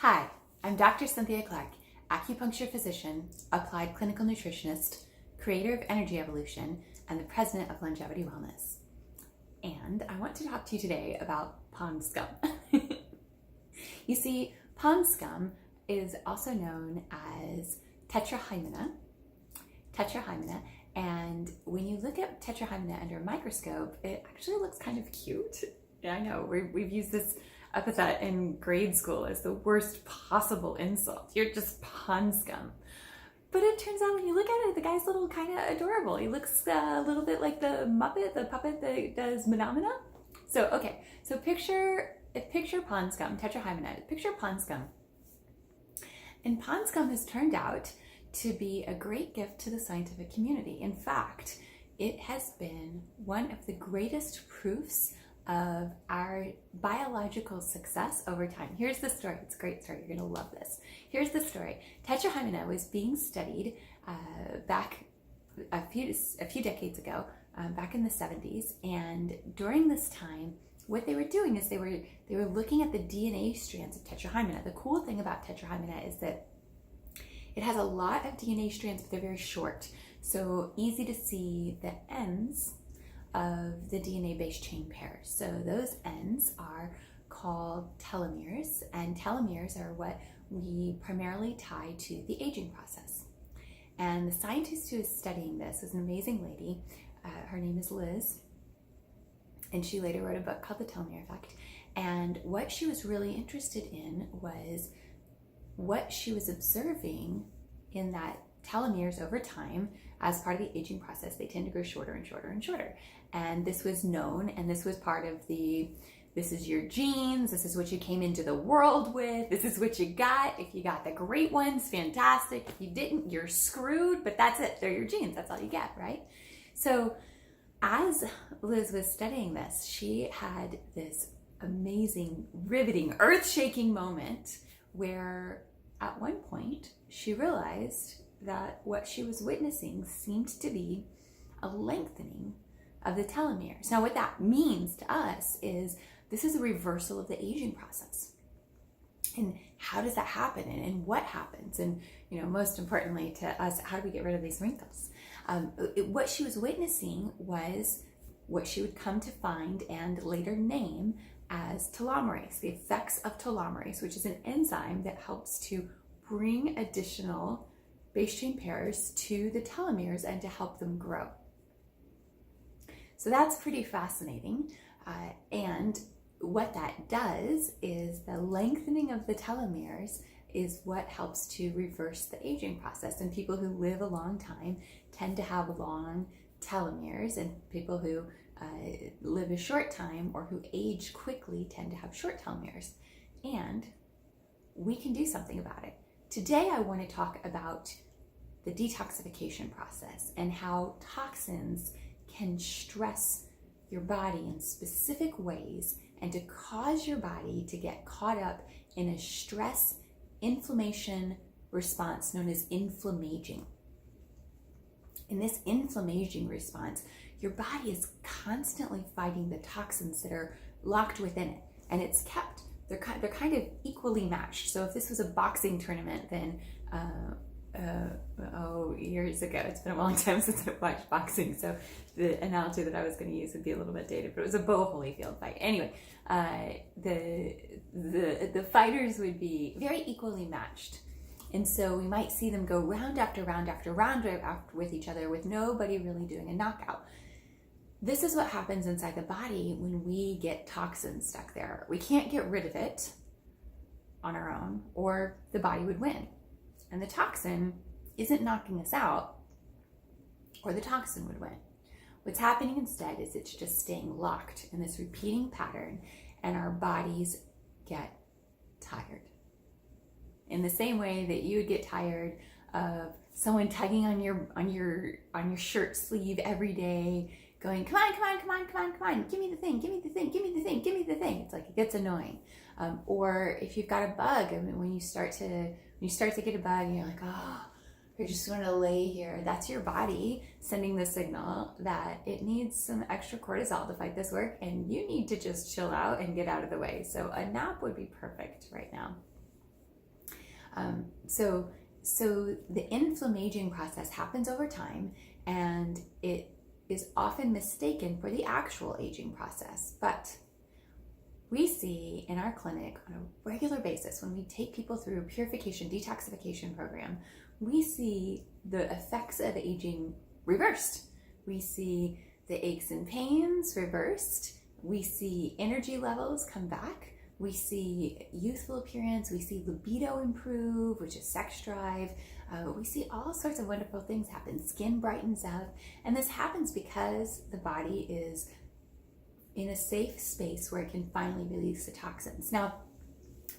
Hi, I'm Dr. Cynthia Clark, acupuncture physician, applied clinical nutritionist, creator of Energy Evolution, and the president of Longevity Wellness. And I want to talk to you today about pond scum. You see, pond scum is also known as tetrahymena, and when you look at tetrahymena under a microscope, it actually looks kind of cute. Yeah, I know, we've used this epithet in grade school as the worst possible insult. You're just pond scum. But it turns out when you look at it, the guy's little kind of adorable. He looks a little bit like the Muppet, the puppet that does Phenomena. So picture pond scum, tetrahymena, picture pond scum. And pond scum has turned out to be a great gift to the scientific community. In fact, it has been one of the greatest proofs of our biological success over time. Here's the story. It's a great story. You're going to love this. Here's the story. Tetrahymena was being studied back a few decades ago, back in the 70s. And during this time, what they were doing is they were looking at the DNA strands of tetrahymena. The cool thing about tetrahymena is that it has a lot of DNA strands, but they're very short. So easy to see the ends of the DNA base chain pairs. So those ends are called telomeres, and telomeres are what we primarily tie to the aging process. And the scientist who is studying this is an amazing lady. Her name is Liz, and she later wrote a book called The Telomere Effect. And what she was really interested in was what she was observing in that telomeres over time. As part of the aging process, they tend to grow shorter and shorter and shorter. And this was known, and this was part of this is your genes, this is what you came into the world with, this is what you got. If you got the great ones, fantastic. If you didn't, you're screwed, but that's it. They're your genes. That's all you get, right? So as Liz was studying this, she had this amazing, riveting, earth-shaking moment where at one point she realized that what she was witnessing seemed to be a lengthening of the telomeres. Now, what that means to us is this is a reversal of the aging process. And how does that happen? And what happens? And, most importantly to us, how do we get rid of these wrinkles? What she was witnessing was what she would come to find and later name as telomerase, the effects of telomerase, which is an enzyme that helps to bring additional base chain pairs to the telomeres and to help them grow. So that's pretty fascinating. And what that does is the lengthening of the telomeres is what helps to reverse the aging process. And people who live a long time tend to have long telomeres, and people who live a short time or who age quickly tend to have short telomeres. And we can do something about it. Today I want to talk about the detoxification process and how toxins can stress your body in specific ways and to cause your body to get caught up in a stress inflammation response known as Inflama-Aging. In this Inflama-Aging response, your body is constantly fighting the toxins that are locked within it, and it's kept. They're kind of equally matched. So if this was a boxing tournament, then years ago, it's been a long time since I've watched boxing, so the analogy that I was going to use would be a little bit dated, but it was a Bo Holyfield fight. Anyway, the fighters would be very equally matched. And so we might see them go round after round after round with each other with nobody really doing a knockout. This is what happens inside the body when we get toxins stuck there. We can't get rid of it on our own, or the body would win. And the toxin isn't knocking us out, or the toxin would win. What's happening instead is it's just staying locked in this repeating pattern, and our bodies get tired. In the same way that you would get tired of someone tugging on your shirt sleeve every day, going, come on, give me the thing. It's like, it gets annoying. Or if you've got a bug, when you start to get a bug and you're like, oh, I just want to lay here. That's your body sending the signal that it needs some extra cortisol to fight this work, and you need to just chill out and get out of the way. So a nap would be perfect right now. So the inflammaging process happens over time, and it is often mistaken for the actual aging process. But we see in our clinic on a regular basis, when we take people through a purification detoxification program, we see the effects of aging reversed. We see the aches and pains reversed. We see energy levels come back. We see youthful appearance. We see libido improve, which is sex drive. We see all sorts of wonderful things happen. Skin brightens up. And this happens because the body is in a safe space where it can finally release the toxins. Now,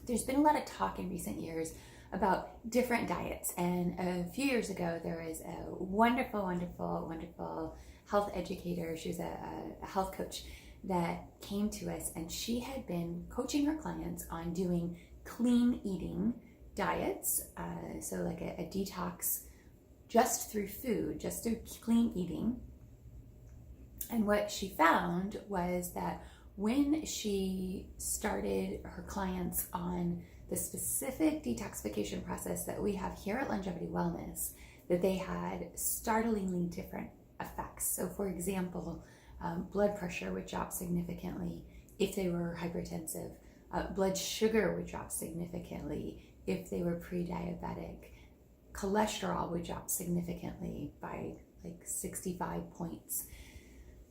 there's been a lot of talk in recent years about different diets. And a few years ago, there was a wonderful, wonderful, wonderful health educator. She was a health coach that came to us, and she had been coaching her clients on doing clean eating diets. So like a detox just through food, just through clean eating. And what she found was that when she started her clients on the specific detoxification process that we have here at Longevity Wellness, that they had startlingly different effects. So for example, blood pressure would drop significantly if they were hypertensive. Blood sugar would drop significantly if they were pre-diabetic. Cholesterol would drop significantly by like 65 points.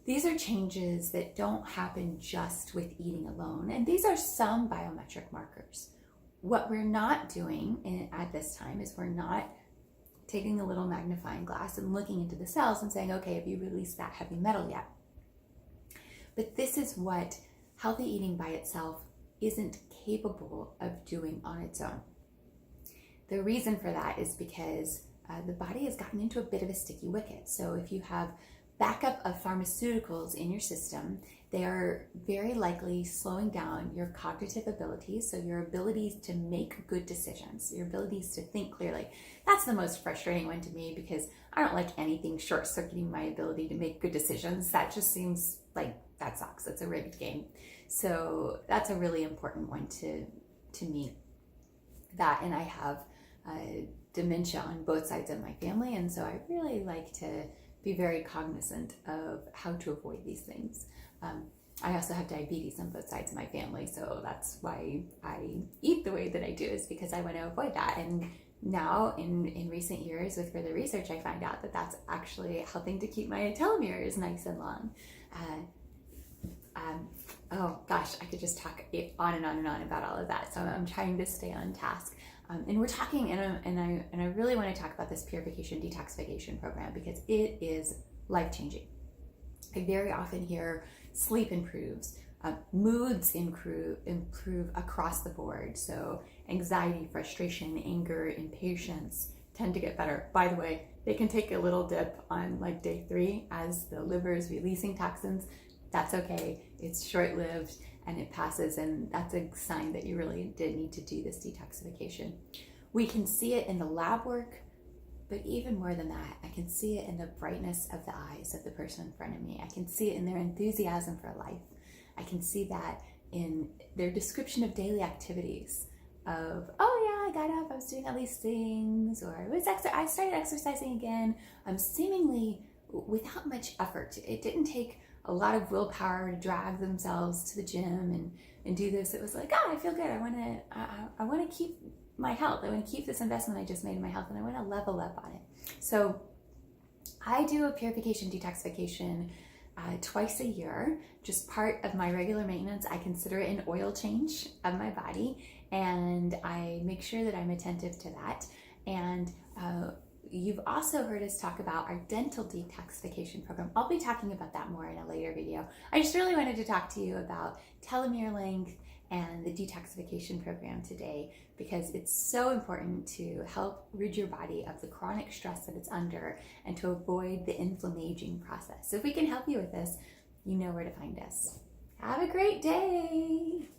These are changes that don't happen just with eating alone, and these are some biometric markers. What we're not doing at this time is we're not taking a little magnifying glass and looking into the cells and saying, okay, have you released that heavy metal yet? But this is what healthy eating by itself isn't capable of doing on its own. The reason for that is because the body has gotten into a bit of a sticky wicket. So if you have backup of pharmaceuticals in your system, they are very likely slowing down your cognitive abilities, so your abilities to make good decisions, your abilities to think clearly. That's the most frustrating one to me, because I don't like anything short-circuiting my ability to make good decisions. That just seems like that sucks. That's a rigged game. So that's a really important one to me. That, and I have dementia on both sides of my family, and so I really like to be very cognizant of how to avoid these things. I also have diabetes on both sides of my family, so that's why I eat the way that I do, is because I want to avoid that. And now in recent years with further research, I find out that that's actually helping to keep my telomeres nice and long. Oh gosh, I could just talk on and on and on about all of that. So I'm trying to stay on task. And we're talking, and I really want to talk about this purification detoxification program, because it is life-changing. I very often hear sleep improves, moods improve across the board. So anxiety, frustration, anger, impatience tend to get better. By the way, they can take a little dip on like day 3 as the liver is releasing toxins. That's okay. It's short-lived and it passes, and that's a sign that you really did need to do this detoxification. We can see it in the lab work, but even more than that, I can see it in the brightness of the eyes of the person in front of me. I can see it in their enthusiasm for life. I can see that in their description of daily activities of, oh yeah, I got up, I was doing all these things, or I started exercising again, seemingly without much effort. It didn't take a lot of willpower to drag themselves to the gym and do this. It was like, oh, I feel good. I want to keep my health. I want to keep this investment I just made in my health, and I want to level up on it. So I do a purification detoxification twice a year, just part of my regular maintenance. I consider it an oil change of my body, and I make sure that I'm attentive to that. And you've also heard us talk about our dental detoxification program. I'll be talking about that more in a later video. I just really wanted to talk to you about telomere length and the detoxification program today, because it's so important to help rid your body of the chronic stress that it's under and to avoid the inflama-aging process. So if we can help you with this, you know where to find us. Have a great day.